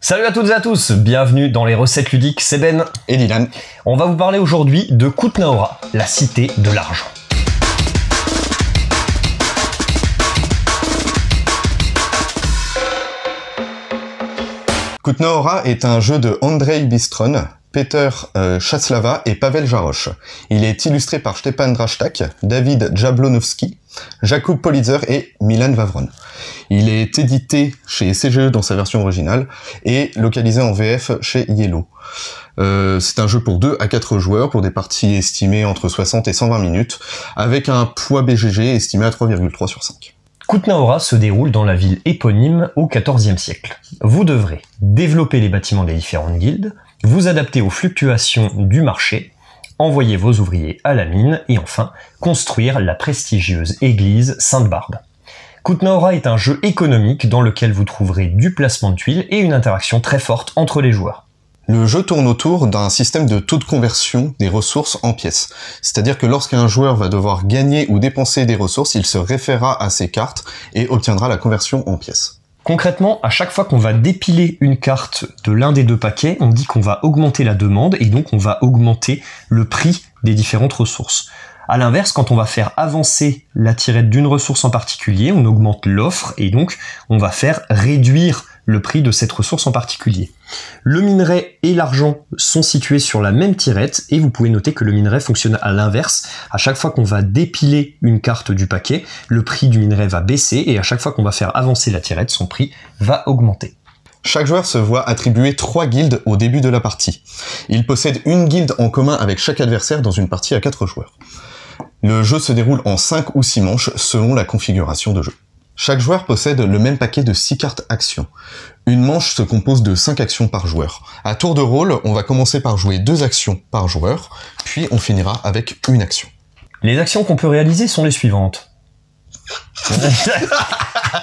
Salut à toutes et à tous, bienvenue dans les recettes ludiques, c'est Ben et Dylan. On va vous parler aujourd'hui de Kutna-Hora, la cité de l'argent. Kutna-Hora est un jeu de Andrzej Bistron, Peter Chaslava et Pavel Jarosz. Il est illustré par Stepan Draszczak, David Jablonowski, Jakub Politzer et Milan Vavron. Il est édité chez CGE dans sa version originale et localisé en VF chez Yellow. C'est un jeu pour 2 à 4 joueurs pour des parties estimées entre 60 et 120 minutes avec un poids BGG estimé à 3,3 sur 5. Kutna-Hora se déroule dans la ville éponyme au XIVe siècle. Vous devrez développer les bâtiments des différentes guildes, vous adapter aux fluctuations du marché, envoyer vos ouvriers à la mine et enfin construire la prestigieuse église Sainte-Barbe. Kutna-Hora est un jeu économique dans lequel vous trouverez du placement de tuiles et une interaction très forte entre les joueurs. Le jeu tourne autour d'un système de taux de conversion des ressources en pièces. C'est-à-dire que lorsqu'un joueur va devoir gagner ou dépenser des ressources, il se référera à ses cartes et obtiendra la conversion en pièces. Concrètement, à chaque fois qu'on va dépiler une carte de l'un des deux paquets, on dit qu'on va augmenter la demande et donc on va augmenter le prix des différentes ressources. À l'inverse, quand on va faire avancer la tirette d'une ressource en particulier, on augmente l'offre et donc on va faire réduire le prix de cette ressource en particulier. Le minerai et l'argent sont situés sur la même tirette et vous pouvez noter que le minerai fonctionne à l'inverse. À chaque fois qu'on va dépiler une carte du paquet, le prix du minerai va baisser et à chaque fois qu'on va faire avancer la tirette, son prix va augmenter. Chaque joueur se voit attribuer 3 guildes au début de la partie. Il possède une guilde en commun avec chaque adversaire dans une partie à 4 joueurs. Le jeu se déroule en 5 ou 6 manches selon la configuration de jeu. Chaque joueur possède le même paquet de 6 cartes actions. Une manche se compose de 5 actions par joueur. À tour de rôle, on va commencer par jouer 2 actions par joueur, puis on finira avec une action. Les actions qu'on peut réaliser sont les suivantes.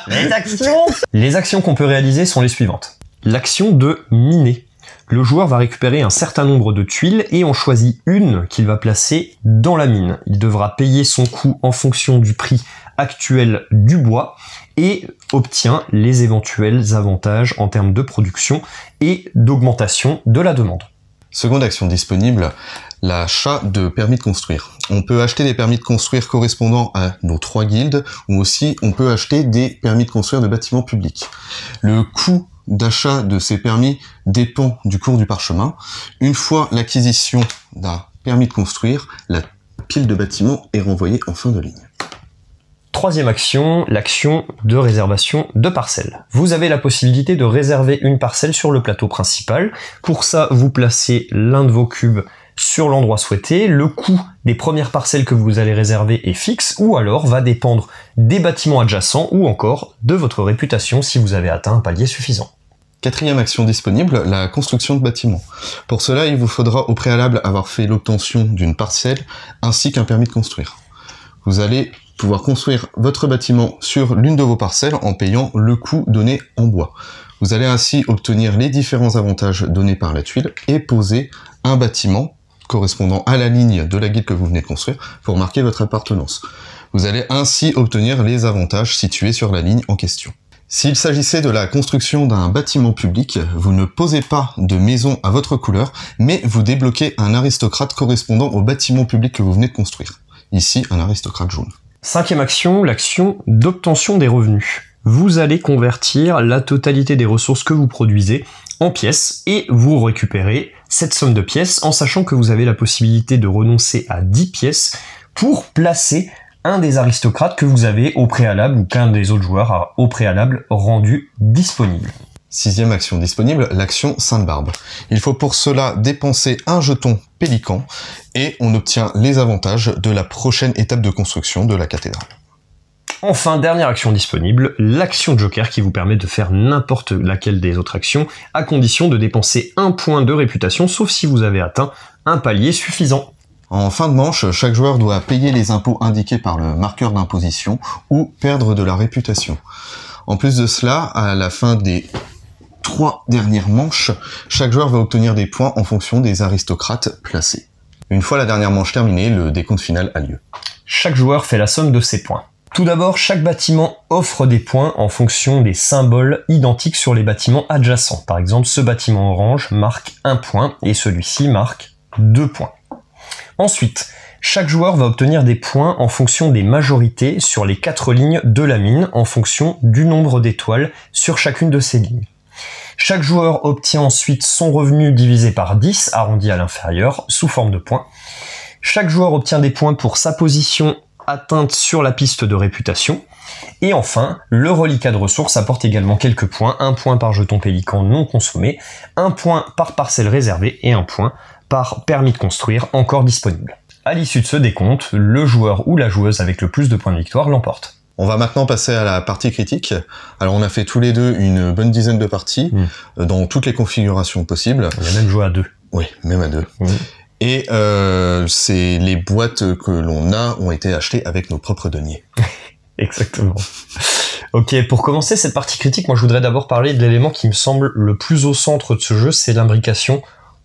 Les actions qu'on peut réaliser sont les suivantes. L'action de miner. Le joueur va récupérer un certain nombre de tuiles et en choisit une qu'il va placer dans la mine. Il devra payer son coût en fonction du prix actuel du bois et obtient les éventuels avantages en termes de production et d'augmentation de la demande. Seconde action disponible, l'achat de permis de construire. On peut acheter des permis de construire correspondant à nos 3 guildes ou aussi on peut acheter des permis de construire de bâtiments publics. Le coût d'achat de ces permis dépend du cours du parchemin. Une fois l'acquisition d'un permis de construire, la pile de bâtiments est renvoyée en fin de ligne. Troisième action, l'action de réservation de parcelles. Vous avez la possibilité de réserver une parcelle sur le plateau principal. Pour ça, vous placez l'un de vos cubes sur l'endroit souhaité. Le coût des premières parcelles que vous allez réserver est fixe ou alors va dépendre des bâtiments adjacents ou encore de votre réputation si vous avez atteint un palier suffisant. Quatrième action disponible, la construction de bâtiments. Pour cela, il vous faudra au préalable avoir fait l'obtention d'une parcelle ainsi qu'un permis de construire. Vous allez pouvoir construire votre bâtiment sur l'une de vos parcelles en payant le coût donné en bois. Vous allez ainsi obtenir les différents avantages donnés par la tuile et poser un bâtiment correspondant à la ligne de la guilde que vous venez de construire pour marquer votre appartenance. Vous allez ainsi obtenir les avantages situés sur la ligne en question. S'il s'agissait de la construction d'un bâtiment public, vous ne posez pas de maison à votre couleur, mais vous débloquez un aristocrate correspondant au bâtiment public que vous venez de construire. Ici, un aristocrate jaune. Cinquième action, l'action d'obtention des revenus. Vous allez convertir la totalité des ressources que vous produisez en pièces et vous récupérez cette somme de pièces en sachant que vous avez la possibilité de renoncer à 10 pièces pour placer un des aristocrates que vous avez au préalable ou qu'un des autres joueurs a au préalable rendu disponible. Sixième action disponible, l'action Sainte-Barbe. Il faut pour cela dépenser un jeton pélican et on obtient les avantages de la prochaine étape de construction de la cathédrale. Enfin, dernière action disponible, l'action Joker qui vous permet de faire n'importe laquelle des autres actions à condition de dépenser un point de réputation sauf si vous avez atteint un palier suffisant. En fin de manche, chaque joueur doit payer les impôts indiqués par le marqueur d'imposition ou perdre de la réputation. En plus de cela, à la fin des 3 dernières manches, chaque joueur va obtenir des points en fonction des aristocrates placés. Une fois la dernière manche terminée, le décompte final a lieu. Chaque joueur fait la somme de ses points. Tout d'abord, chaque bâtiment offre des points en fonction des symboles identiques sur les bâtiments adjacents. Par exemple, ce bâtiment orange marque 1 point et celui-ci marque 2 points. Ensuite, chaque joueur va obtenir des points en fonction des majorités sur les 4 lignes de la mine en fonction du nombre d'étoiles sur chacune de ces lignes. Chaque joueur obtient ensuite son revenu divisé par 10, arrondi à l'inférieur, sous forme de points. Chaque joueur obtient des points pour sa position atteinte sur la piste de réputation. Et enfin, le reliquat de ressources apporte également quelques points, 1 point par jeton pélican non consommé, 1 point par parcelle réservée et 1 point par permis de construire encore disponible. À l'issue de ce décompte, le joueur ou la joueuse avec le plus de points de victoire l'emporte. On va maintenant passer à la partie critique. Alors on a fait tous les deux une bonne dizaine de parties, dans toutes les configurations possibles. On a même joué à 2. Oui, même à 2. Et c'est les boîtes que l'on a ont été achetées avec nos propres deniers. Exactement. Ok, pour commencer cette partie critique, moi je voudrais d'abord parler de l'élément qui me semble le plus au centre de ce jeu, c'est l'imbrication,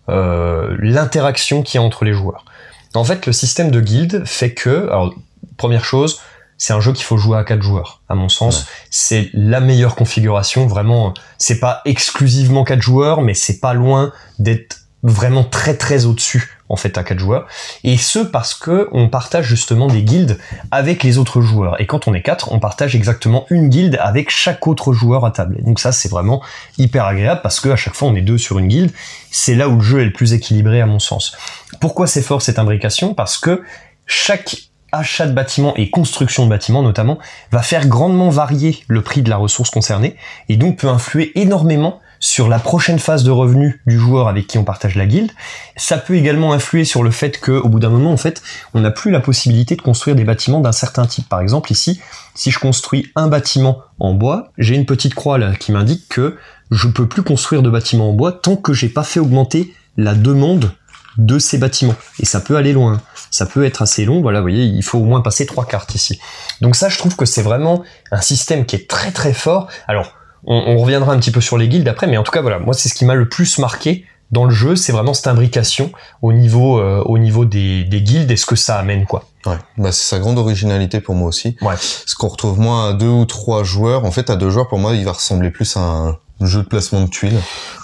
l'interaction qu'il y a entre les joueurs. En fait, le système de guilde fait que, alors première chose, c'est un jeu qu'il faut jouer à 4 joueurs, à mon sens. Ouais. C'est la meilleure configuration, vraiment. C'est pas exclusivement 4 joueurs, mais c'est pas loin d'être vraiment très très au-dessus, en fait, à 4 joueurs. Et ce, parce que on partage justement des guildes avec les autres joueurs. Et quand on est 4, on partage exactement une guilde avec chaque autre joueur à table. Et donc ça, c'est vraiment hyper agréable, parce que à chaque fois, on est 2 sur une guilde. C'est là où le jeu est le plus équilibré, à mon sens. Pourquoi c'est fort, cette imbrication ? Parce que chaque achat de bâtiments et construction de bâtiments notamment, va faire grandement varier le prix de la ressource concernée et donc peut influer énormément sur la prochaine phase de revenus du joueur avec qui on partage la guilde. Ça peut également influer sur le fait qu'au bout d'un moment, en fait, on n'a plus la possibilité de construire des bâtiments d'un certain type. Par exemple, ici, si je construis un bâtiment en bois, j'ai une petite croix là qui m'indique que je peux plus construire de bâtiments en bois tant que j'ai pas fait augmenter la demande de ces bâtiments. Et ça peut aller loin. Ça peut être assez long. Voilà, vous voyez, il faut au moins passer 3 cartes ici. Donc ça, je trouve que c'est vraiment un système qui est très très fort. Alors, on reviendra un petit peu sur les guildes après, mais en tout cas, voilà, moi, c'est ce qui m'a le plus marqué dans le jeu, c'est vraiment cette imbrication au niveau des guildes et ce que ça amène, quoi. Ouais, bah c'est sa grande originalité pour moi aussi. Ouais. Ce qu'on retrouve moins à 2 ou 3 joueurs. En fait, à 2 joueurs, pour moi, il va ressembler plus à un jeu de placement de tuiles.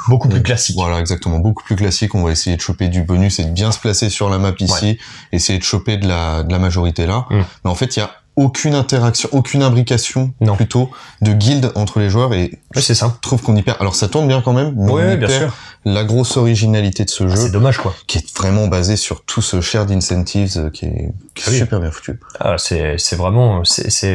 Beaucoup plus classique. Voilà, exactement. Beaucoup plus classique. On va essayer de choper du bonus et de bien se placer sur la map ici. Essayer de choper de la majorité là. Mais en fait, il y a aucune interaction, aucune imbrication, plutôt, de guilde entre les joueurs et c'est ça. Je trouve qu'on y perd. Alors ça tourne bien quand même, mais on y bien perd sûr. La grosse originalité de ce jeu. C'est dommage, quoi. Qui est vraiment basé sur tout ce shared incentives qui est super bien foutu. Ah, c'est vraiment,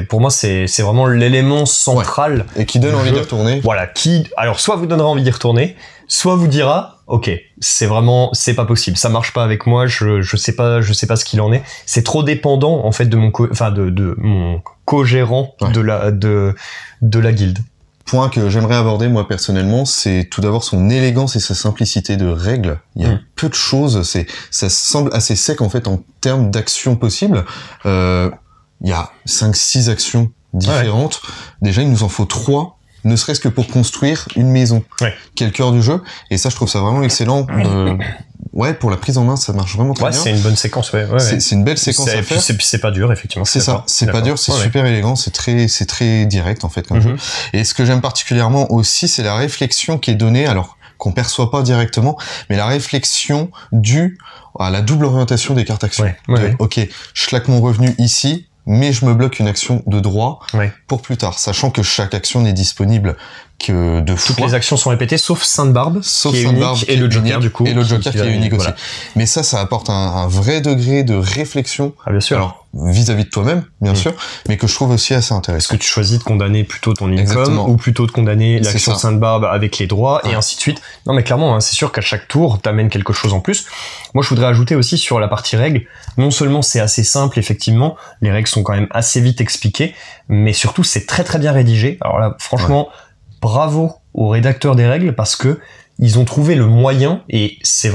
pour moi, c'est vraiment l'élément central. Ouais. Et qui donne envie d'y retourner. Voilà, alors soit vous donnera envie d'y retourner, soit vous dira, ok, c'est pas possible, ça marche pas avec moi, je sais pas ce qu'il en est. C'est trop dépendant, en fait, de mon co-gérant de la guilde. Point que j'aimerais aborder moi personnellement, c'est tout d'abord son élégance et sa simplicité de règles. Il y a peu de choses, ça semble assez sec en fait en termes d'actions possibles. Il y a 5-6 actions différentes. Déjà, il nous en faut 3, ne serait-ce que pour construire une maison, qui est le cœur du jeu. Et ça, je trouve ça vraiment excellent. Pour la prise en main, ça marche vraiment très bien. C'est une bonne séquence, C'est une belle séquence à faire. Puis c'est pas dur, effectivement. C'est ça, c'est pas dur, c'est super élégant, c'est très direct, en fait, comme jeu. Et ce que j'aime particulièrement aussi, c'est la réflexion qui est donnée, alors qu'on perçoit pas directement, mais la réflexion due à la double orientation des cartes actions. Ok, je claque mon revenu ici, mais je me bloque une action de droit pour plus tard, sachant que chaque action n'est disponible que 2 fois. Toutes les actions sont répétées, sauf Sainte-Barbe, qui est unique, et le Joker, du coup. Et le Joker qui est unique aussi. Mais ça apporte un vrai degré de réflexion. Ah, bien sûr. Alors, vis-à-vis de toi-même, bien sûr, mais que je trouve aussi assez intéressant. Est-ce que tu choisis de condamner plutôt ton income, ou plutôt de condamner l'action Sainte-Barbe avec les droits, et ainsi de suite. Non, mais clairement, c'est sûr qu'à chaque tour, t'amènes quelque chose en plus. Moi, je voudrais ajouter aussi sur la partie règles, non seulement c'est assez simple, effectivement, les règles sont quand même assez vite expliquées, mais surtout, c'est très très bien rédigé. Alors là, franchement, bravo aux rédacteurs des règles, parce que ils ont trouvé le moyen, et c'est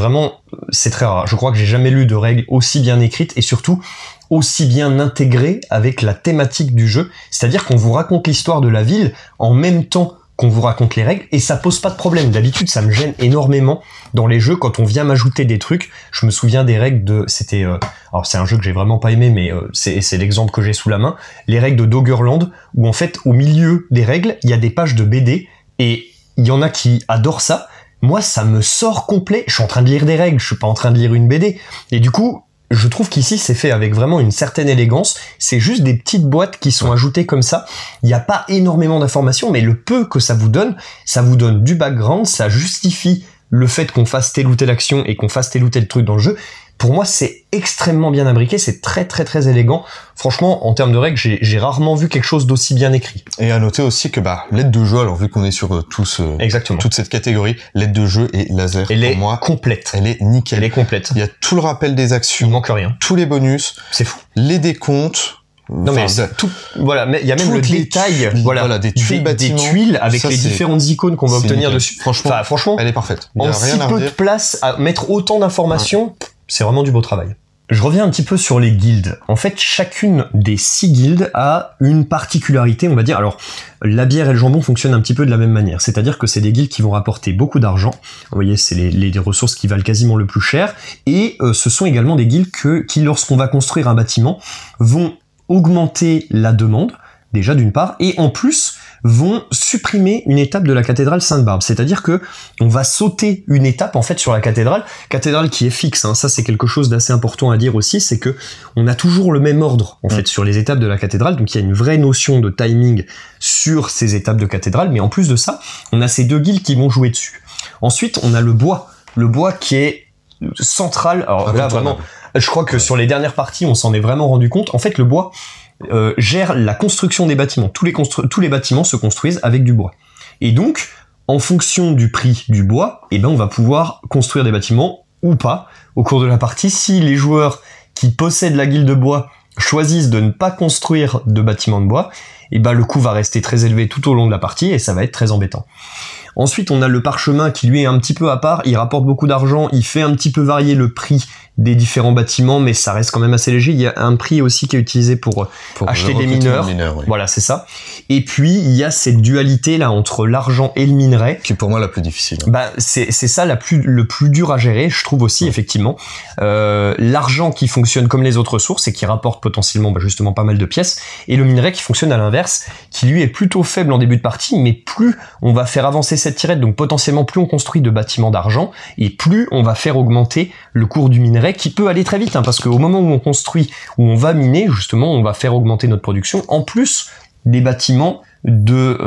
très rare. Je crois que j'ai jamais lu de règles aussi bien écrites, et surtout aussi bien intégrées avec la thématique du jeu. C'est-à-dire qu'on vous raconte l'histoire de la ville en même temps qu'on vous raconte les règles et ça pose pas de problème. D'habitude, ça me gêne énormément dans les jeux quand on vient m'ajouter des trucs. Je me souviens des règles de... C'était... alors, c'est un jeu que j'ai vraiment pas aimé, mais c'est l'exemple que j'ai sous la main. Les règles de Doggerland, où en fait, au milieu des règles, il y a des pages de BD et il y en a qui adorent ça. Moi, ça me sort complet. Je suis en train de lire des règles, je suis pas en train de lire une BD. Et du coup... Je trouve qu'ici, c'est fait avec vraiment une certaine élégance. C'est juste des petites boîtes qui sont ajoutées comme ça. Il n'y a pas énormément d'informations, mais le peu que ça vous donne du background, ça justifie le fait qu'on fasse telle ou telle action et qu'on fasse tel ou tel truc dans le jeu. Pour moi, c'est extrêmement bien imbriqué, c'est très très très élégant. Franchement, en termes de règles, j'ai rarement vu quelque chose d'aussi bien écrit. Et à noter aussi que l'aide de jeu, alors vu qu'on est sur toute cette catégorie, l'aide de jeu est laser. Elle est moi, complète. Elle est nickel. Elle est complète. Il y a tout le rappel des actions. Il manque rien. Tous les bonus. C'est fou. Les décomptes. Non mais tout, voilà, mais il y a même le détail, voilà, des tuiles des tuiles avec les différentes icônes qu'on va obtenir dessus. Franchement, elle est parfaite. En si peu de place à mettre autant d'informations, c'est vraiment du beau travail. Je reviens un petit peu sur les guildes. En fait, chacune des 6 guildes a une particularité, on va dire. Alors, la bière et le jambon fonctionnent un petit peu de la même manière. C'est-à-dire que c'est des guildes qui vont rapporter beaucoup d'argent. Vous voyez, c'est les ressources qui valent quasiment le plus cher. Et ce sont également des guildes qui, lorsqu'on va construire un bâtiment, vont augmenter la demande, déjà d'une part, et en plus vont supprimer une étape de la cathédrale Sainte-Barbe. C'est-à-dire que on va sauter une étape en fait sur la cathédrale qui est fixe. Hein. Ça c'est quelque chose d'assez important à dire aussi, c'est que on a toujours le même ordre en fait sur les étapes de la cathédrale. Donc il y a une vraie notion de timing sur ces étapes de cathédrale, mais en plus de ça, on a ces 2 guildes qui vont jouer dessus. Ensuite, on a le bois qui est central. Alors là vraiment, je crois que sur les dernières parties, on s'en est vraiment rendu compte. En fait, le bois gère la construction des bâtiments. Tous les bâtiments se construisent avec du bois. Et donc, en fonction du prix du bois, on va pouvoir construire des bâtiments ou pas au cours de la partie. Si les joueurs qui possèdent la guilde de bois choisissent de ne pas construire de bâtiments de bois, le coût va rester très élevé tout au long de la partie et ça va être très embêtant. Ensuite, on a le parchemin qui lui est un petit peu à part, il rapporte beaucoup d'argent, il fait un petit peu varier le prix des différents bâtiments, mais ça reste quand même assez léger. Il y a un prix aussi qui est utilisé pour acheter des mineurs. Oui. Voilà, c'est ça. Et puis, il y a cette dualité là entre l'argent et le minerai. Qui est pour moi la plus difficile. C'est ça le plus dur à gérer, je trouve aussi, effectivement. L'argent qui fonctionne comme les autres sources et qui rapporte potentiellement justement pas mal de pièces. Et le minerai qui fonctionne à l'inverse, qui lui est plutôt faible en début de partie, mais plus on va faire avancer cette tirette, donc potentiellement plus on construit de bâtiments d'argent, et plus on va faire augmenter le cours du minerai, qui peut aller très vite, hein, parce qu'au moment où on construit, où on va miner, justement, on va faire augmenter notre production, en plus des bâtiments de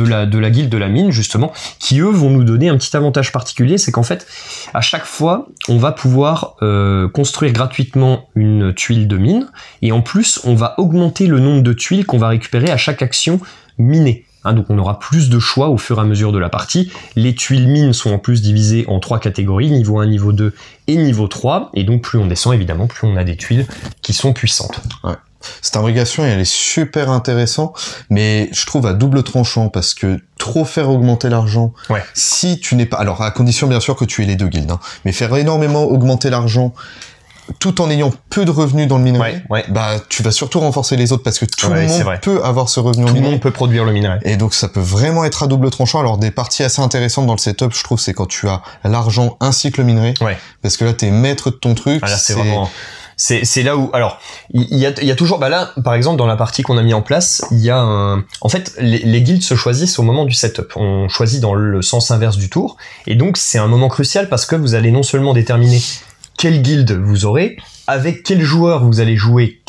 la guilde de la mine, justement, qui eux vont nous donner un petit avantage particulier, c'est qu'en fait, à chaque fois, on va pouvoir construire gratuitement une tuile de mine, et en plus, on va augmenter le nombre de tuiles qu'on va récupérer à chaque action minée. Donc on aura plus de choix au fur et à mesure de la partie. Les tuiles mines sont en plus divisées en 3 catégories, niveau 1, niveau 2 et niveau 3. Et donc plus on descend, évidemment, plus on a des tuiles qui sont puissantes. Ouais. Cette imbrication, elle est super intéressante, mais je trouve à double tranchant, parce que trop faire augmenter l'argent, si tu n'es pas... Alors à condition bien sûr que tu aies les 2 guildes, hein, mais faire énormément augmenter l'argent tout en ayant peu de revenus dans le minerai, tu vas surtout renforcer les autres, parce que tout le monde peut avoir ce revenu au minerai. Tout le monde peut produire le minerai. Et donc ça peut vraiment être à double tranchant. Alors des parties assez intéressantes dans le setup, je trouve, c'est quand tu as l'argent ainsi que le minerai. Parce que là, t'es maître de ton truc. Ah, là, c'est vraiment... C'est là où, alors, il y a toujours, là, par exemple, dans la partie qu'on a mis en place, il y a en fait, les guildes se choisissent au moment du setup. On choisit dans le sens inverse du tour. Et donc, c'est un moment crucial parce que vous allez non seulement déterminer quelle guilde vous aurez, avec quel joueur vous allez jouer,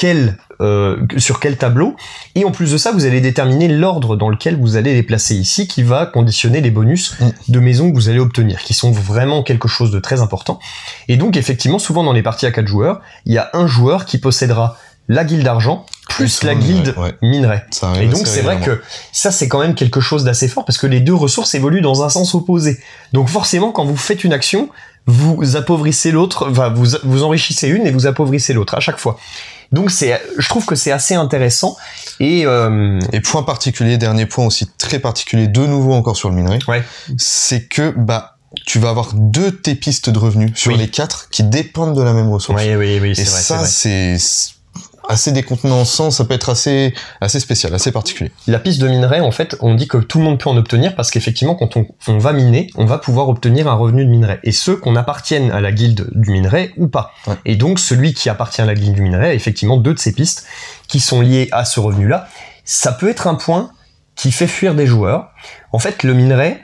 sur quel tableau, et en plus de ça, vous allez déterminer l'ordre dans lequel vous allez les placer ici, qui va conditionner les bonus de maison que vous allez obtenir, qui sont vraiment quelque chose de très important. Et donc, effectivement, souvent dans les parties à 4 joueurs, il y a un joueur qui possédera la guilde d'argent plus la guilde minerai. Et donc c'est vrai que ça c'est quand même quelque chose d'assez fort, parce que les 2 ressources évoluent dans un sens opposé. Donc forcément, quand vous faites une action, vous appauvrissez l'autre, vous enrichissez une et vous appauvrissez l'autre à chaque fois. Donc je trouve que c'est assez intéressant. Et point particulier, dernier point aussi très particulier, de nouveau encore sur le minerai, c'est que tu vas avoir 2 de tes pistes de revenus sur les 4 qui dépendent de la même ressource. Oui, et ça, c'est assez décontenançant, ça peut être assez spécial, assez particulier. La piste de minerai, en fait, on dit que tout le monde peut en obtenir parce qu'effectivement, quand on va miner, on va pouvoir obtenir un revenu de minerai. Et ceux qu'on appartienne à la guilde du minerai ou pas. Ouais. Et donc, celui qui appartient à la guilde du minerai a effectivement 2 de ces pistes qui sont liées à ce revenu-là. Ça peut être un point qui fait fuir des joueurs. En fait, le minerai,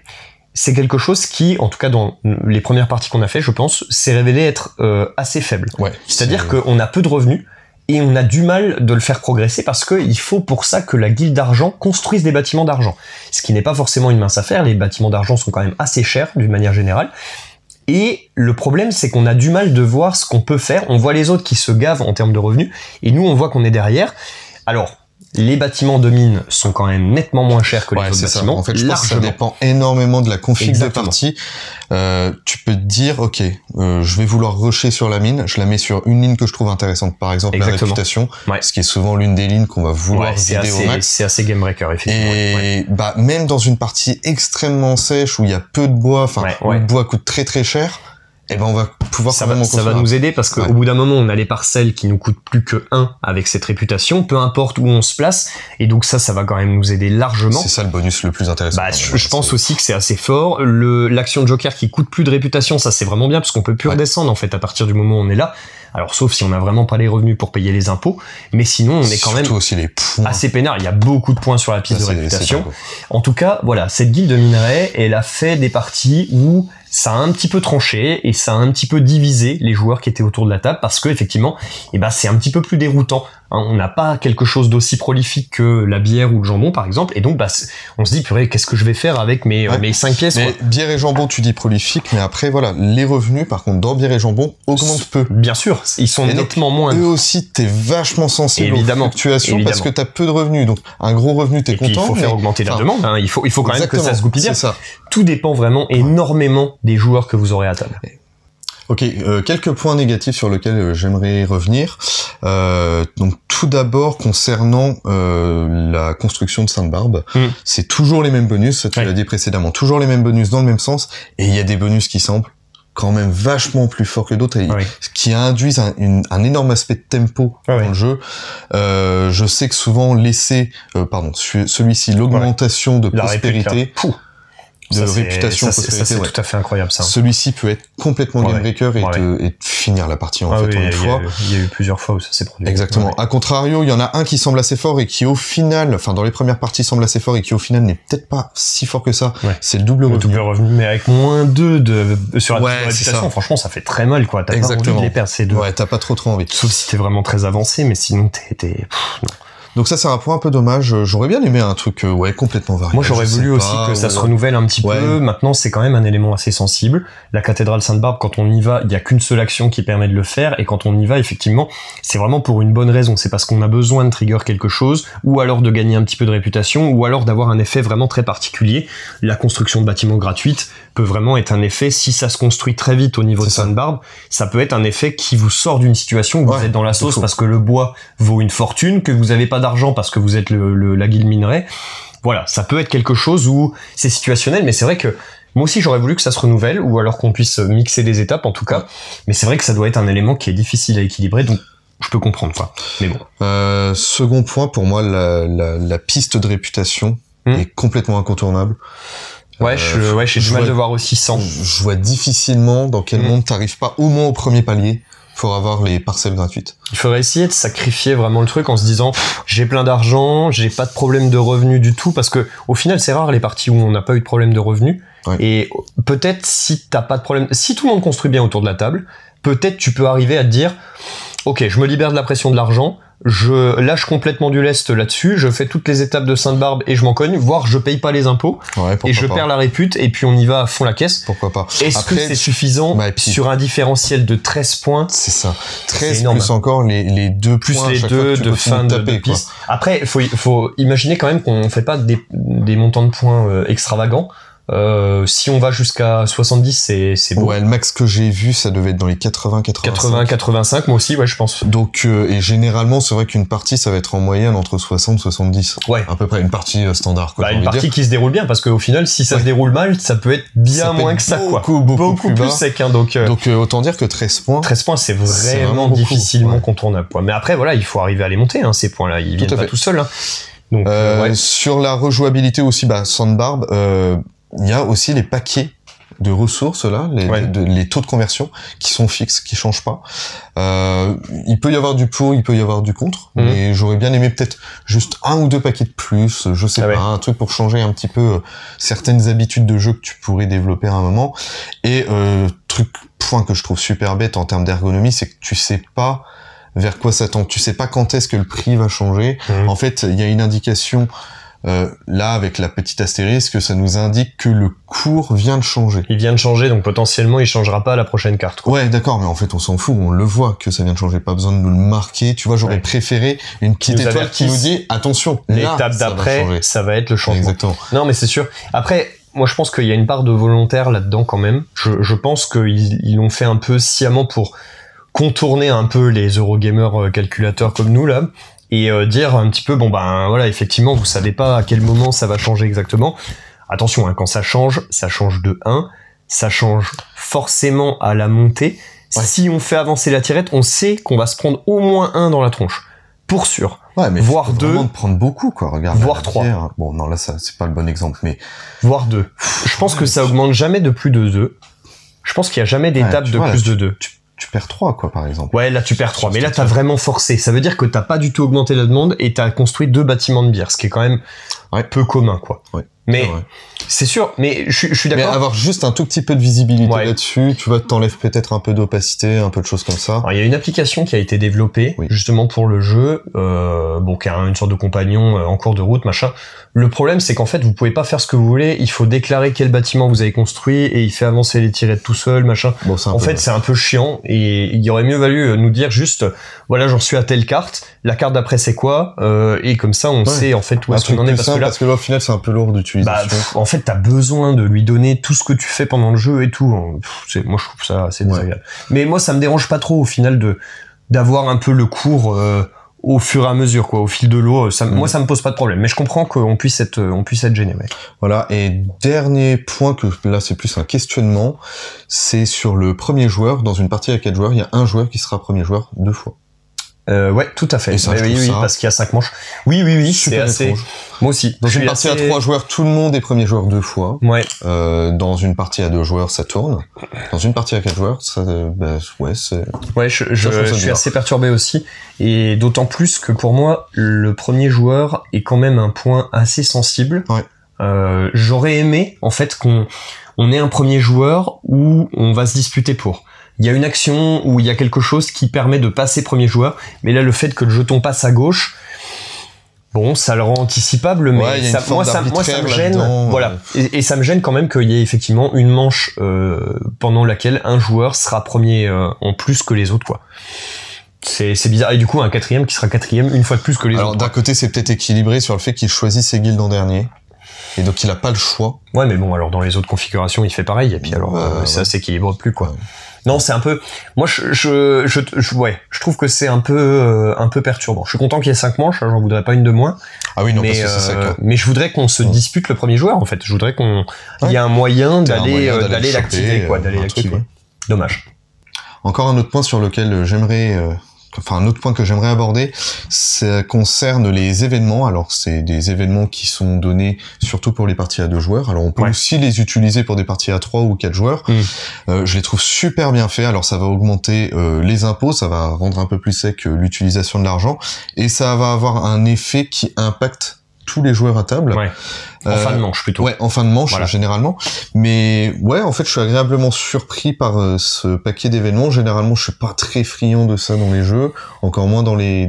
c'est quelque chose qui, en tout cas dans les premières parties qu'on a fait, je pense, s'est révélé être assez faible. Ouais, c'est-à-dire qu'on a peu de revenus et on a du mal de le faire progresser parce qu'il faut pour ça que la guilde d'argent construise des bâtiments d'argent. Ce qui n'est pas forcément une mince affaire, les bâtiments d'argent sont quand même assez chers d'une manière générale. Et le problème, c'est qu'on a du mal de voir ce qu'on peut faire. On voit les autres qui se gavent en termes de revenus et nous, on voit qu'on est derrière. Alors, les bâtiments de mine sont quand même nettement moins chers que les autres bâtiments. En fait, je pense que ça dépend énormément de la config de partie. Tu peux te dire, ok, je vais vouloir rusher sur la mine, je la mets sur une ligne que je trouve intéressante, par exemple la réputation, ce qui est souvent l'une des lignes qu'on va vouloir vider au max. C'est assez game breaker, effectivement. Et bah même dans une partie extrêmement sèche où il y a peu de bois, où le bois coûte très très cher, et ben on va pouvoir ça va nous aider parce qu'au bout d'un moment on a les parcelles qui nous coûtent plus que 1 avec cette réputation, peu importe où on se place, et donc ça va quand même nous aider largement. C'est ça le bonus le plus intéressant. Bah, je pense aussi que c'est assez fort. L'action de Joker qui coûte plus de réputation, ça c'est vraiment bien parce qu'on peut plus redescendre en fait à partir du moment où on est là. Alors sauf si on n'a vraiment pas les revenus pour payer les impôts, mais sinon on est quand même aussi les points. Assez peinard. Il y a beaucoup de points sur la piste de réputation. En tout cas, voilà, cette guilde de minerai, elle a fait des parties où ça a un petit peu tranché et ça a un petit peu divisé les joueurs qui étaient autour de la table parce que effectivement, c'est un petit peu plus déroutant. On n'a pas quelque chose d'aussi prolifique que la bière ou le jambon par exemple, et donc on se dit purée, qu'est-ce que je vais faire avec mes 5 pièces mais bière et jambon, tu dis prolifique, mais après voilà, les revenus par contre dans bière et jambon augmentent peu. Bien sûr, ils sont nettement moins. Eux aussi, t'es vachement sensible aux fluctuations parce que t'as peu de revenus, donc un gros revenu t'es content. Il faut faire augmenter la demande. Il faut quand même que ça se goupille bien. Ça. Tout dépend vraiment énormément des joueurs que vous aurez à table. Ok, quelques points négatifs sur lesquels j'aimerais revenir. Donc tout d'abord concernant la construction de Sainte-Barbe, c'est toujours les mêmes bonus, ça tu l'as dit précédemment, toujours les mêmes bonus dans le même sens, et il y a des bonus qui semblent quand même vachement plus forts que d'autres, qui induisent un énorme aspect de tempo dans le jeu. Je sais que souvent celui-ci, l'augmentation de prospérité, de réputation, ça c'est tout à fait incroyable ça. Celui-ci peut être complètement game breaker et finir la partie en fait en une fois. Il y a eu plusieurs fois où ça s'est produit. Exactement. A contrario, il y en a un qui semble assez fort et qui au final, dans les premières parties semble assez fort et qui au final n'est peut-être pas si fort que ça. C'est le double revenu. Double revenu, mais avec -2 sur la réputation, franchement ça fait très mal quoi. T'as pas envie de les perdre ces deux. Ouais, t'as pas trop envie. Sauf si t'es vraiment très avancé, mais sinon t'es non. Donc ça, c'est un point un peu dommage. J'aurais bien aimé un truc, complètement varié. Moi, j'aurais voulu aussi que ça se renouvelle un petit peu. Maintenant, c'est quand même un élément assez sensible. La cathédrale Sainte-Barbe, quand on y va, il y a qu'une seule action qui permet de le faire. Et quand on y va, effectivement, c'est vraiment pour une bonne raison. C'est parce qu'on a besoin de trigger quelque chose, ou alors de gagner un petit peu de réputation, ou alors d'avoir un effet vraiment très particulier. La construction de bâtiments gratuites peut vraiment être un effet, si ça se construit très vite au niveau de Sainte-Barbe, ça peut être un effet qui vous sort d'une situation où vous êtes dans la sauce parce que le bois vaut une fortune, que vous avez pas d'argent parce que vous êtes la guilde minerai. Voilà, ça peut être quelque chose où c'est situationnel, mais c'est vrai que moi aussi j'aurais voulu que ça se renouvelle, ou alors qu'on puisse mixer des étapes en tout cas, mais c'est vrai que ça doit être un élément qui est difficile à équilibrer, donc je peux comprendre quoi. Mais bon. Second point, pour moi, la piste de réputation est complètement incontournable. J'ai du mal de voir aussi sans. Je vois difficilement dans quel monde t'arrives pas au moins au premier palier pour avoir les parcelles gratuites. Il faudrait essayer de sacrifier vraiment le truc en se disant j'ai plein d'argent, j'ai pas de problème de revenus du tout, parce que au final c'est rare les parties où on n'a pas eu de problème de revenus. Et peut-être si t'as pas de problème, si tout le monde construit bien autour de la table, peut-être tu peux arriver à te dire ok, je me libère de la pression de l'argent, je lâche complètement du lest là-dessus, je fais toutes les étapes de Sainte-Barbe et je m'en cogne, voire je paye pas les impôts, et je perds la répute, et puis on y va à fond la caisse. Pourquoi pas. Est-ce que c'est suffisant sur un différentiel de 13 points? C'est ça. 13 plus encore les 2 plus points les 2 de fin de piste. Après, faut imaginer quand même qu'on fait pas des montants de points extravagants. Si on va jusqu'à 70, c'est bon. Ouais, le max que j'ai vu, ça devait être dans les 80, 85, moi aussi, ouais, je pense. Donc, et généralement, c'est vrai qu'une partie, ça va être en moyenne entre 60 et 70. Ouais. À peu près une partie standard, quoi. Bah, une partie qui se déroule bien, parce qu'au final, si ça se déroule mal, ça peut être bien moins que ça, quoi. Beaucoup plus sec, hein, donc autant dire que 13 points. 13 points, c'est vraiment difficilement contournable, quoi. Mais après, voilà, il faut arriver à les monter, hein, ces points-là. Ils viennent pas tout seuls, hein. Donc, sur la rejouabilité aussi, Sandbarb, il y a aussi les paquets de ressources là, les taux de conversion qui sont fixes, qui changent pas. Il peut y avoir du pour, il peut y avoir du contre, mais j'aurais bien aimé peut-être juste 1 ou 2 paquets de plus, je sais pas, un truc pour changer un petit peu certaines habitudes de jeu que tu pourrais développer à un moment. Et point que je trouve super bête en termes d'ergonomie, c'est que tu sais pas vers quoi ça tend, tu sais pas quand est-ce que le prix va changer. En fait, il y a une indication là avec la petite astérisque, ça nous indique que le cours vient de changer. Il vient de changer, donc potentiellement il changera pas à la prochaine carte, quoi. Ouais, d'accord, mais en fait on s'en fout, on le voit que ça vient de changer, pas besoin de nous le marquer. Tu vois, j'aurais préféré une petite étoile qui nous dit attention, l'étape d'après, ça va être le changement. Exactement. Non, mais c'est sûr. Après, moi je pense qu'il y a une part de volontaire là-dedans quand même. Je pense qu'ils l'ont fait un peu sciemment pour contourner un peu les Eurogamer calculateurs comme nous là. Et dire un petit peu, voilà, effectivement, vous savez pas à quel moment ça va changer exactement. Attention, hein, quand ça change de 1, ça change forcément à la montée. Ouais. Si on fait avancer la tirette, on sait qu'on va se prendre au moins 1 dans la tronche. Pour sûr. Ouais, mais voire 2. Vraiment de prendre beaucoup, quoi. Regarde. Voire 3. Bon, non, là, ça, c'est pas le bon exemple, mais. Voire 2. Je pense que ça augmente jamais de plus de 2. Je pense qu'il y a jamais d'étape de plus de 2. Tu perds 3, quoi, par exemple. Ouais, là, tu perds 3. Mais là, t'as vraiment forcé. Ça veut dire que t'as pas du tout augmenté la demande et t'as construit 2 bâtiments de bière, ce qui est quand même peu commun, quoi. Ouais. Mais c'est sûr, mais je suis d'accord. Mais avoir juste un tout petit peu de visibilité là-dessus, tu vois, t'enlèves peut-être un peu d'opacité, un peu de choses comme ça. Alors, il y a une application qui a été développée justement pour le jeu, qui a une sorte de compagnon en cours de route, machin. Le problème, c'est qu'en fait, vous pouvez pas faire ce que vous voulez. Il faut déclarer quel bâtiment vous avez construit et il fait avancer les tirettes tout seul, machin. Bon, en fait, c'est un peu chiant et il aurait mieux valu nous dire juste, voilà, j'en suis à telle carte. La carte d'après, c'est quoi et comme ça, on sait en fait où est-ce qu'on en est parce que là, au final, c'est un peu lourd d'utilisation. En fait, t'as besoin de lui donner tout ce que tu fais pendant le jeu et tout. Moi, je trouve ça assez désagréable. Mais moi, ça me dérange pas trop au final d'avoir un peu le cours au fur et à mesure, quoi, au fil de l'eau. Moi, ça me pose pas de problème. Mais je comprends qu'on puisse être gêné. Ouais. Voilà. Et dernier point que là, c'est plus un questionnement, c'est sur le premier joueur. Dans une partie à 4 joueurs, il y a un joueur qui sera premier joueur 2 fois. Ouais, tout à fait. Oui, parce qu'il y a 5 manches. Oui, c'est assez étrange. Moi aussi. Dans une partie à 3 joueurs, tout le monde est premier joueur 2 fois. Ouais. Dans une partie à 2 joueurs, ça tourne. Dans une partie à 4 joueurs, ça, c'est... Ouais, je suis assez perturbé aussi. Et d'autant plus que pour moi, le premier joueur est quand même un point assez sensible. Ouais. J'aurais aimé, en fait, qu'on ait un premier joueur où on va se disputer pour. Il y a une action où il y a quelque chose qui permet de passer premier joueur, mais là le fait que le jeton passe à gauche, bon, ça le rend anticipable, mais moi ça me gêne. Voilà, et ça me gêne quand même qu'il y ait effectivement une manche pendant laquelle un joueur sera premier en plus que les autres, quoi. C'est bizarre, et du coup un quatrième qui sera quatrième une fois de plus que les autres. Alors d'un côté c'est peut-être équilibré sur le fait qu'il choisit ses guildes en dernier. Et donc il a pas le choix. Ouais, mais bon, alors dans les autres configurations il fait pareil, et puis alors ça s'équilibre plus, quoi. Ouais. Non, c'est un peu. Moi, je trouve que c'est un peu perturbant. Je suis content qu'il y ait 5 manches. J'en voudrais pas une de moins. Ah oui, non, parce que c'est ça. Mais je voudrais qu'on se dispute le premier joueur. En fait, je voudrais il y a un moyen d'aller l'activer, quoi, d'aller l'activer. Dommage. Encore un autre point sur lequel un autre point que j'aimerais aborder, ça concerne les événements. Alors, c'est des événements qui sont donnés surtout pour les parties à 2 joueurs. Alors, on peut aussi les utiliser pour des parties à 3 ou 4 joueurs. Je les trouve super bien faits. Alors, ça va augmenter les impôts, ça va rendre un peu plus sec l'utilisation de l'argent, et ça va avoir un effet qui impacte tous les joueurs à table. Ouais. En fin de manche plutôt. Ouais, en fin de manche généralement. Mais ouais, en fait, je suis agréablement surpris par ce paquet d'événements. Généralement, je suis pas très friand de ça dans les jeux, encore moins dans les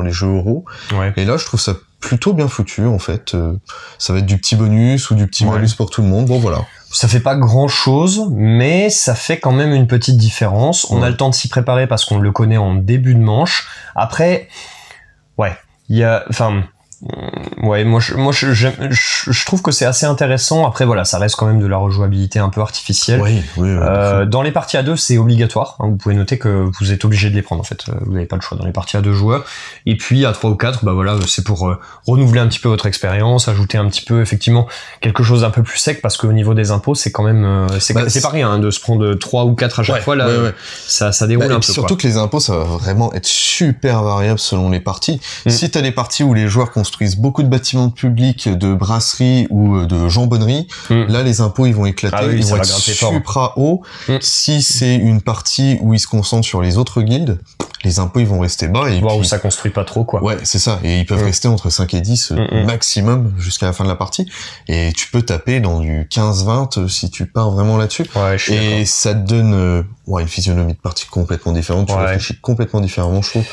jeux euros. Ouais. Et là, je trouve ça plutôt bien foutu en fait. Ça va être du petit bonus ou du petit malus pour tout le monde. Bon voilà. Ça fait pas grand chose, mais ça fait quand même une petite différence. On a le temps de s'y préparer parce qu'on le connaît en début de manche. Après, Ouais, je trouve que c'est assez intéressant. Après, voilà, ça reste quand même de la rejouabilité un peu artificielle. Oui. Dans les parties à 2, c'est obligatoire. Hein, vous pouvez noter que vous êtes obligé de les prendre, en fait. Vous n'avez pas le choix dans les parties à 2 joueurs. Et puis, à 3 ou 4, bah voilà, c'est pour renouveler un petit peu votre expérience, ajouter un petit peu, effectivement, quelque chose d'un peu plus sec, parce qu'au niveau des impôts, c'est quand même, c'est pas rien, hein, de se prendre 3 ou 4 à chaque fois, là, ça déroule un peu. Surtout que les impôts, ça va vraiment être super variable selon les parties. Si t'as des parties où les joueurs construisent beaucoup de bâtiments publics, de brasseries ou de jambonneries, là, les impôts, ils vont éclater, ils vont être supra hauts. Si c'est une partie où ils se concentrent sur les autres guildes, les impôts, ils vont rester bas. Et voir où ça construit pas trop, quoi. Ouais, c'est ça. Et ils peuvent rester entre 5 et 10 maximum jusqu'à la fin de la partie. Et tu peux taper dans du 15-20 si tu pars vraiment là-dessus. Ouais, je suis d'accord. Et ça te donne une physionomie de partie complètement différente. Tu réfléchis complètement différemment, je trouve.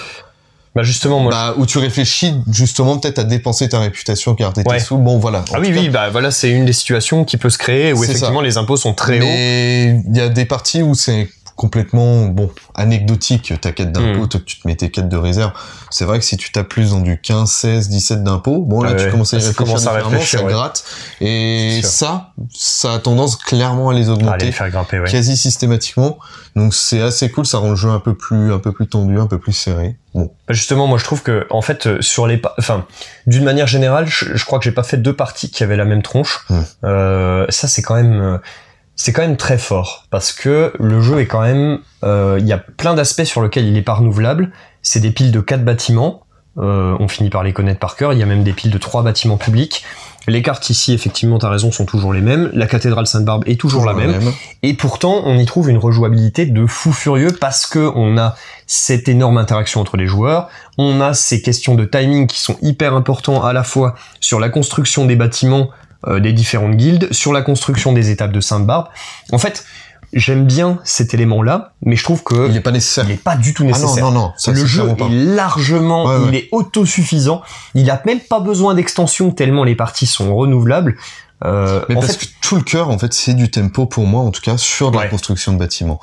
Bah justement, moi, où tu réfléchis justement peut-être à dépenser ta réputation, garder tes sous. Bon, voilà. Oui, bah voilà, c'est une des situations qui peut se créer où effectivement les impôts sont très hauts. Mais il y a des parties où c'est complètement anecdotique ta quête d'impôt, toi, tu te mets tes quêtes de réserve. C'est vrai que si tu tapes plus dans du 15, 16, 17 d'impôts, tu commences à y réfléchir, ça gratte. Et ça a tendance clairement à les augmenter, les faire grimper, quasi systématiquement. Donc c'est assez cool, ça rend le jeu un peu plus tendu, un peu plus serré. Bon. Justement, moi je trouve que en fait d'une manière générale, je crois que j'ai pas fait 2 parties qui avaient la même tronche. Ça c'est quand même très fort parce que le jeu est quand même il y a plein d'aspects sur lesquels il est pas renouvelable. C'est des piles de 4 bâtiments, on finit par les connaître par cœur. Il y a même des piles de 3 bâtiments publics. Les cartes ici, effectivement, t'as raison, sont toujours les mêmes. La cathédrale Sainte-Barbe est toujours la même. Et pourtant, on y trouve une rejouabilité de fou furieux parce que on a cette énorme interaction entre les joueurs. On a ces questions de timing qui sont hyper importants à la fois sur la construction des bâtiments des différentes guildes, sur la construction des étapes de Sainte-Barbe. En fait, j'aime bien cet élément-là, mais je trouve que il est pas nécessaire. Il est pas du tout nécessaire. Non, ça, le jeu est largement, il est autosuffisant. Il a même pas besoin d'extension tellement les parties sont renouvelables. Mais parce que tout le cœur, en fait, c'est du tempo pour moi, en tout cas, sur de la construction de bâtiments.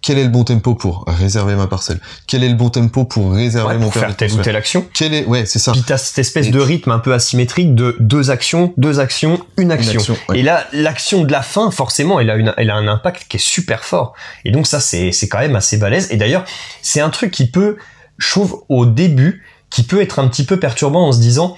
Quel est le bon tempo pour réserver ma parcelle? Quel est le bon tempo pour réserver mon faire telle ou telle action? C'est ça. Puis t'as cette espèce de rythme un peu asymétrique de 2 actions, une action. Et là, l'action de la fin, forcément, elle a un impact qui est super fort. Et donc ça, c'est quand même assez balèze. Et d'ailleurs, c'est un truc qui peut, je trouve, au début, qui peut être un petit peu perturbant en se disant,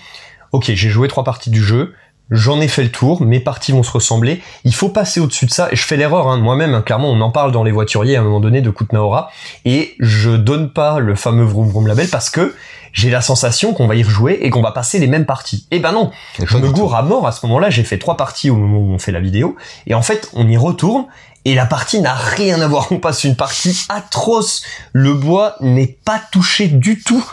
ok, j'ai joué 3 parties du jeu, j'en ai fait le tour, mes parties vont se ressembler, il faut passer au-dessus de ça, et je fais l'erreur, moi-même, clairement, on en parle dans les voituriers à un moment donné de Kutnaora, et je donne pas le fameux Vroom Vroom Label parce que j'ai la sensation qu'on va y rejouer et qu'on va passer les mêmes parties. Eh ben non, je me gourre à mort à ce moment-là, j'ai fait 3 parties au moment où on fait la vidéo, et en fait, on y retourne, et la partie n'a rien à voir, on passe une partie atroce, le bois n'est pas touché du tout.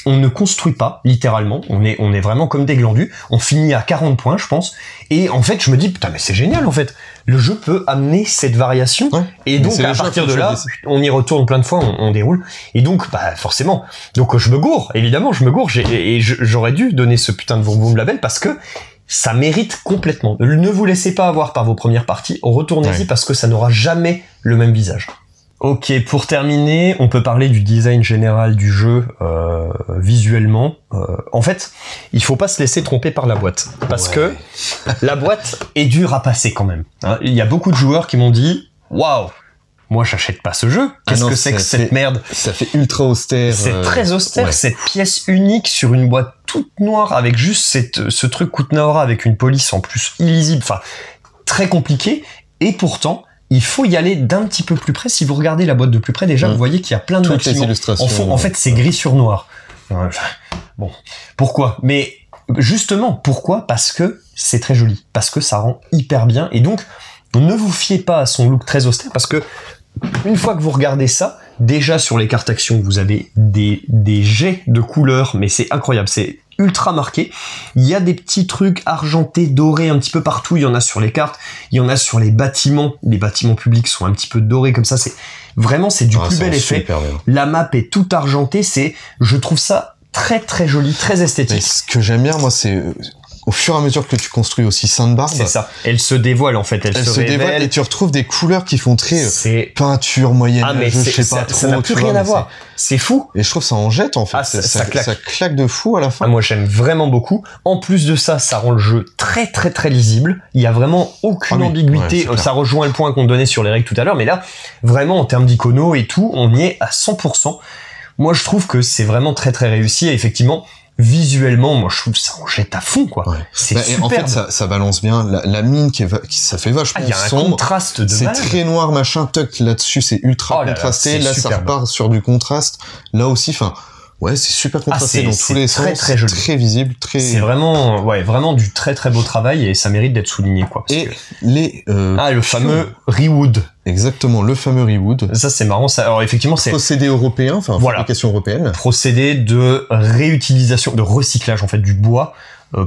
On ne construit pas, littéralement. On est vraiment comme des glandus. On finit à 40 points, je pense. Et en fait, je me dis, putain, mais c'est génial, en fait. Le jeu peut amener cette variation. Et donc, à partir de là, on y retourne plein de fois, on déroule. Et donc, forcément. Donc, je me gourre. Évidemment, je me gourre. J'aurais dû donner ce putain de Vroom Vroom Label parce que ça mérite complètement. Ne vous laissez pas avoir par vos premières parties. Retournez-y parce que ça n'aura jamais le même visage. Ok, pour terminer, on peut parler du design général du jeu visuellement. En fait, il faut pas se laisser tromper par la boîte, parce que la boîte est dure à passer quand même. Il y a beaucoup de joueurs qui m'ont dit « Waouh, moi j'achète pas ce jeu. Qu'est-ce que c'est que cette merde ?» Ça fait ultra austère. C'est très austère, cette pièce unique sur une boîte toute noire avec juste ce truc Kutnaora avec une police en plus illisible, enfin très compliqué. Et pourtant, il faut y aller d'un petit peu plus près. Si vous regardez la boîte de plus près, déjà, vous voyez qu'il y a plein de bâtiments. En fait, c'est gris sur noir. Bon, pourquoi? Mais justement, pourquoi? Parce que c'est très joli. Parce que ça rend hyper bien. Et donc, ne vous fiez pas à son look très austère, parce que une fois que vous regardez ça, déjà sur les cartes actions, vous avez des jets de couleurs, mais c'est incroyable. C'est ultra marqué. Il y a des petits trucs argentés, dorés un petit peu partout. Il y en a sur les cartes, il y en a sur les bâtiments. Les bâtiments publics sont un petit peu dorés comme ça. C'est du plus bel effet. La map est toute argentée. Je trouve ça très très joli, très esthétique. Mais ce que j'aime bien, moi, c'est au fur et à mesure que tu construis aussi Sainte-Barbe, C'est ça. Elle se dévoile en fait. Elle se dévoile révèle. et tu retrouves des couleurs qui font très C'est peinture moyenne. ah mais je sais pas ça trop. n'a plus tu rien vois, à mais voir. C'est fou. Et je trouve ça en jette en fait. Ah, ça claque. Ça claque de fou à la fin. Ah, moi j'aime vraiment beaucoup. En plus de ça, ça rend le jeu très très très lisible. Il y a vraiment aucune Ah oui, ambiguïté. ouais, c'est clair. Ça rejoint le point qu'on donnait sur les règles tout à l'heure, mais là, vraiment en termes d'icono et tout, on y est à 100%. Moi je trouve que c'est vraiment très très réussi et effectivement, visuellement, moi je trouve ça en jette à fond quoi. Ouais. C'est Bah, et super. en fait, ça balance bien. La mine ça fait vachement Il y a un sombre. contraste de C'est malade. très noir, machin, tuck, là-dessus, c'est ultra Oh là là, contrasté. c'est Là, ça superbe. repart sur du contraste. Là aussi, enfin, ouais, c'est super contrasté c'est- dans c'est tous les très, sens. très joli. Très visible, très... C'est vraiment, ouais, vraiment du très très beau travail et ça mérite d'être souligné quoi. Parce Et que- les... le fameux Rewood. Exactement, le fameux Rewood. Ça c'est marrant. Ça, alors effectivement c'est Procédé européen, enfin, Voilà. fabrication européenne. procédé de réutilisation, de recyclage en fait du bois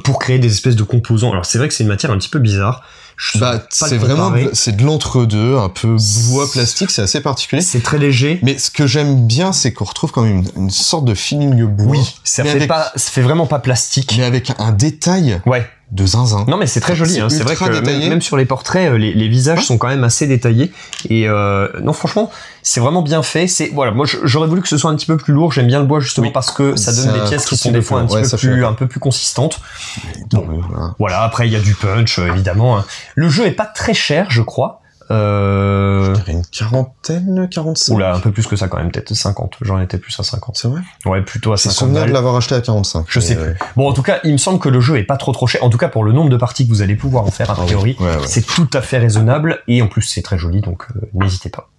pour créer des espèces de composants. Alors c'est vrai que c'est une matière un petit peu bizarre. Je Bah, saurais pas c'est le vraiment, comparer. c'est de l'entre-deux, un peu bois plastique, c'est assez particulier. C'est très léger. Mais ce que j'aime bien, c'est qu'on retrouve quand même une sorte de feeling bois. Oui, ça mais fait avec- pas, ça fait vraiment pas plastique. Mais avec un détail Ouais. de zinzin. Non mais c'est très joli. C'est Hein. C'est vrai que ultra même, détaillé. même sur les portraits, les visages sont quand même assez détaillés. Et non franchement, c'est vraiment bien fait. C'est voilà, moi j'aurais voulu que ce soit un petit peu plus lourd. J'aime bien le bois justement Oui. parce que ça C'est donne des un pièces qui tout sont des fois un ouais, petit ça, peu je suis plus, d'accord. un peu plus consistantes. Non, mais voilà. Voilà, après il y a du punch évidemment. Hein. Le jeu est pas très cher, je crois. Je dirais une quarantaine, 45. Oula, un peu plus que ça quand même, peut-être 50. J'en étais plus à 50. C'est vrai? Ouais, plutôt à J'ai 50 souvenir de balles. l'avoir acheté à 45. Je sais Mais, plus. Bon, en tout cas, il me semble que le jeu est pas trop cher. En tout cas, pour le nombre de parties que vous allez pouvoir en faire, a priori, Ouais, ouais. c'est tout à fait raisonnable. Et en plus, c'est très joli, donc n'hésitez pas.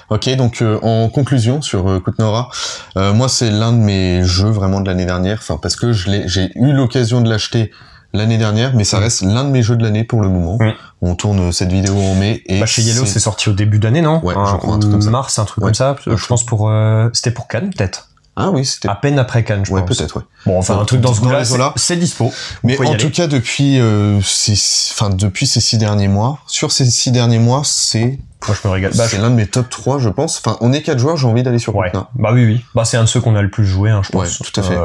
Ok, donc en conclusion sur Kutnora, moi c'est l'un de mes jeux vraiment de l'année dernière, enfin parce que j'ai eu l'occasion de l'acheter l'année dernière, mais ça reste l'un de mes jeux de l'année pour le moment. Mm. On tourne cette vidéo en mai et Bah, chez Yellow, c'est sorti au début d'année, non? Ouais, je crois, un truc comme ça. Mars, un truc Ouais. comme ça. Ouais, Je pense pour, c'était pour Cannes, peut-être. Ah oui, c'était... À peine après Cannes, je Ouais, pense. peut-être, ouais. Bon, enfin, un truc dans ce Dans goût-là, les eaux-là. c'est dispo. Mais Faut y en aller. tout cas, depuis ces 6 derniers mois, sur ces 6 derniers mois, c'est Moi, je me régale. Bah, c'est l'un de mes top 3, je pense. Enfin, on est 4 joueurs, j'ai envie d'aller sur ouais. Kutna. Bah oui. Bah, c'est un de ceux qu'on a le plus joué, hein, je pense. Ouais, tout à fait.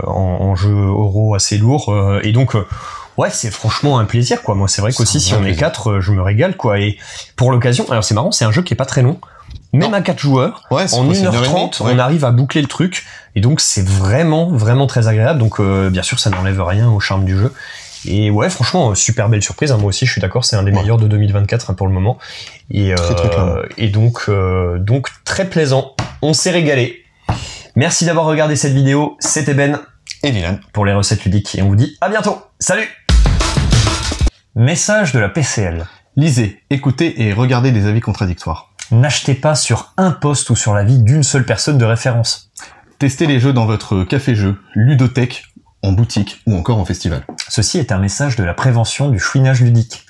En jeu euro assez lourd. Et donc, ouais, c'est franchement un plaisir, quoi. Moi, c'est vrai qu'aussi, C'est si un on est plaisir. 4, je me régale, quoi. Et pour l'occasion, alors c'est marrant, c'est un jeu qui est pas très long. Même Non. à 4 joueurs, Ouais, c'est en quoi, c'est 1h30, 1h30, ouais. on arrive à boucler le truc. Et donc, c'est vraiment très agréable. Donc, bien sûr, ça n'enlève rien au charme du jeu. Et ouais, franchement, super belle surprise. Hein. Moi aussi, je suis d'accord, c'est un des Ouais. meilleurs de 2024 hein, pour le moment. Et, Très clairement. et donc très plaisant. On s'est régalé. Merci d'avoir regardé cette vidéo. C'était Ben Et Dylan. pour les recettes ludiques. Et on vous dit à bientôt. Salut! Message de la PCL. Lisez, écoutez et regardez des avis contradictoires. N'achetez pas sur un post ou sur l'avis d'une seule personne de référence. Testez les jeux dans votre café-jeu, ludothèque, en boutique ou encore en festival. Ceci est un message de la prévention du chouinage ludique.